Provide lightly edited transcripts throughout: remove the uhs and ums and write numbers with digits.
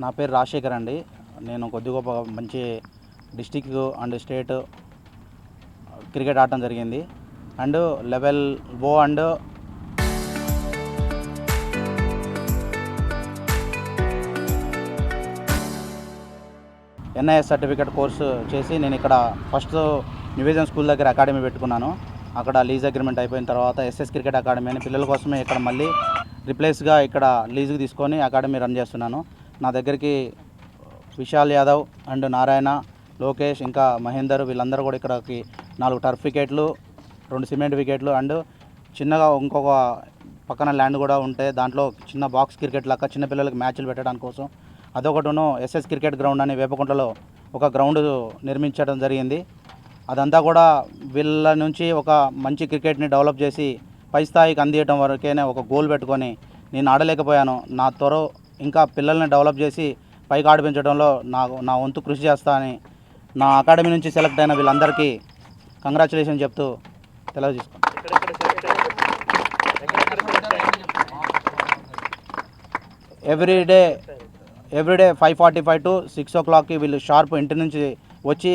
నా పేరు రాజశేఖర్ అండి. నేను కొద్దిగా మంచి డిస్ట్రిక్ట్ అండ్ స్టేట్ క్రికెట్ ఆడటం జరిగింది. And level O and NIS certificate course చేసి నేను ఇక్కడ ఫస్ట్ నివేదన్ స్కూల్ దగ్గర అకాడమీ పెట్టుకున్నాను. అక్కడ లీజ్ అగ్రిమెంట్ అయిపోయిన తర్వాత ఎస్ఎస్ క్రికెట్ అకాడమీ అని పిల్లల కోసమే ఇక్కడ మళ్ళీ రిప్లేస్గా ఇక్కడ లీజుకి తీసుకొని అకాడమీ రన్ చేస్తున్నాను. నా దగ్గరికి విశాల్ యాదవ్ అండ్ నారాయణ, లోకేష్, ఇంకా మహేందర్ వీళ్ళందరూ కూడా ఇక్కడికి 4 టర్ఫ్ వికెట్లు, 2 సిమెంట్ వికెట్లు అండ్ చిన్నగా ఇంకొక పక్కన ల్యాండ్ కూడా ఉంటే దాంట్లో చిన్న బాక్స్ క్రికెట్ లాగా చిన్నపిల్లలకి మ్యాచ్లు పెట్టడానికి కోసం అదొకటిను ఎస్ఎస్ క్రికెట్ గ్రౌండ్ అని వేపకుంటలో ఒక గ్రౌండ్ నిర్మించడం జరిగింది. అదంతా కూడా వీళ్ళ నుంచి ఒక మంచి క్రికెట్ని డెవలప్ చేసి పై స్థాయికి అందియటం వరకేనే ఒక గోల్ పెట్టుకొని నేను ఆడలేకపోయాను. నా త్వర ఇంకా పిల్లల్ని డెవలప్ చేసి పైకి ఆడిపించడంలో నా వంతు కృషి చేస్తా అని నా అకాడమీ నుంచి సెలెక్ట్ అయిన వీళ్ళందరికీ కంగ్రాచులేషన్ చెప్తూ తెలియజేసుకున్నాను. ఎవ్రీడే 5:45 to 6 o'clockకి వీళ్ళు షార్ప్ ఇంటి నుంచి వచ్చి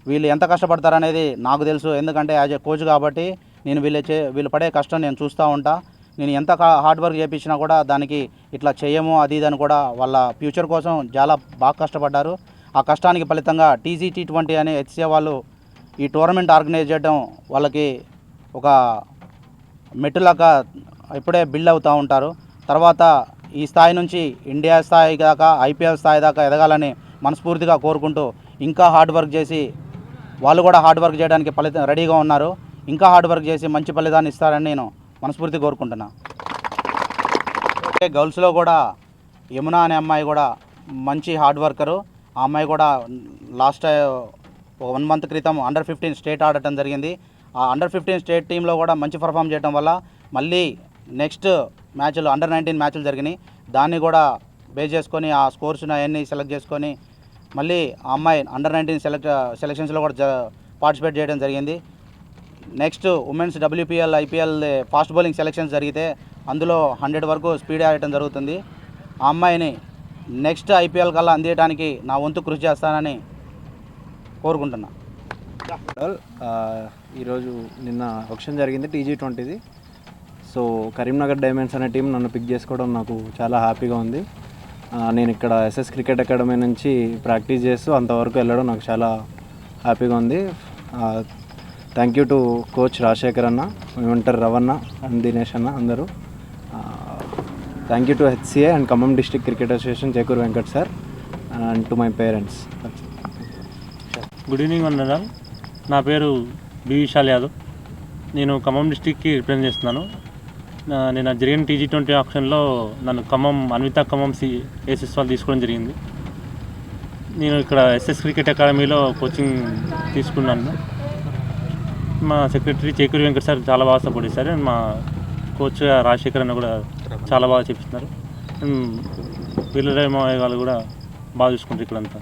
వీళ్ళు ఎంత కష్టపడతారనేది నాకు తెలుసు. ఎందుకంటే యాజ్ ఏ కోచ్ కాబట్టి నేను వీళ్ళు పడే కష్టం నేను చూస్తూ ఉంటా. నేను ఎంత హార్డ్ వర్క్ చేయించినా కూడా దానికి ఇట్లా చేయము అది ఇది అని కూడా వాళ్ళ ఫ్యూచర్ కోసం చాలా బాగా కష్టపడ్డారు. ఆ కష్టానికి ఫలితంగా TG-T20 అనే HCA వాళ్ళు ఈ టోర్నమెంట్ ఆర్గనైజ్ చేయడం వాళ్ళకి ఒక మెట్టులాగా ఇప్పుడే బిల్డ్ అవుతూ ఉంటారు. తర్వాత ఈ స్థాయి నుంచి ఇండియా స్థాయి దాకా IPL స్థాయి దాకా ఎదగాలని మనస్ఫూర్తిగా కోరుకుంటూ ఇంకా హార్డ్ వర్క్ చేసి వాళ్ళు కూడా హార్డ్ వర్క్ చేయడానికి రెడీగా ఉన్నారు. ఇంకా హార్డ్ వర్క్ చేసి మంచి ఫలితాన్ని ఇస్తారని నేను మనస్ఫూర్తి కోరుకుంటున్నా. గర్ల్స్లో కూడా యమున అనే అమ్మాయి కూడా మంచి హార్డ్ వర్కరు. ఆ అమ్మాయి కూడా లాస్ట్ 1 month క్రితం Under-15 స్టేట్ ఆడటం జరిగింది. ఆ Under-15 స్టేట్ టీంలో కూడా మంచి పర్ఫామ్ చేయడం వల్ల మళ్ళీ నెక్స్ట్ మ్యాచ్లు Under-19 మ్యాచ్లు జరిగినాయి. దాన్ని కూడా బేస్ చేసుకొని ఆ స్కోర్స్ని అవన్నీ సెలెక్ట్ చేసుకొని మళ్ళీ ఆ అమ్మాయి Under-19 సెలక్షన్స్లో కూడా పార్టిసిపేట్ చేయడం జరిగింది. Next women's WPL IPL fast bowling selections జరిగితే అందులో 100 వరకు స్పీడ్ ఆడటం జరుగుతుంది. ఆ అమ్మాయిని నెక్స్ట్ IPL కల్లా అందియడానికి నా వంతు కృషి చేస్తానని కోరుకుంటున్నా. ఈరోజు నిన్న ఆక్షన్ జరిగింది TG-20ది. సో కరీంనగర్ డైమండ్స్ అనే టీం నన్ను పిక్ చేసుకోవడం నాకు చాలా హ్యాపీగా ఉంది. నేను ఇక్కడ SS క్రికెట్ అకాడమీ నుంచి ప్రాక్టీస్ చేస్తూ అంతవరకు వెళ్ళడం నాకు చాలా హ్యాపీగా ఉంది. Thank you to coach Rajasekhar అన్న, ఏమంటారు రవణ అండ్ దినేష్ అన్న అందరూ. Thank you to HCA and Khammam district cricket association Jayakur Venkat sir and to my parents. Good evening అన్న. నా పేరు బి విశాల్ యాదవ్. నేను ఖమ్మం డిస్ట్రిక్ట్కి రిప్రజెంట్ చేస్తున్నాను. నేను జరిగిన TG-20 ఆప్షన్లో నన్ను అన్విత ఖమ్మం ACS వాళ్ళు తీసుకోవడం జరిగింది. నేను ఇక్కడ SS క్రికెట్ అకాడమీలో కోచింగ్ తీసుకున్నాను. మా సెక్రటరీ జయకూర్ వెంకట్ సార్ చాలా బాగా సపోర్ట్ చేశారు. మా కోచ్ రాజశేఖర్ అన్న కూడా చాలా బాగా చెప్పిస్తున్నారు. వీళ్ళ వాళ్ళు కూడా బాగా చూసుకుంటారు ఇక్కడంతా.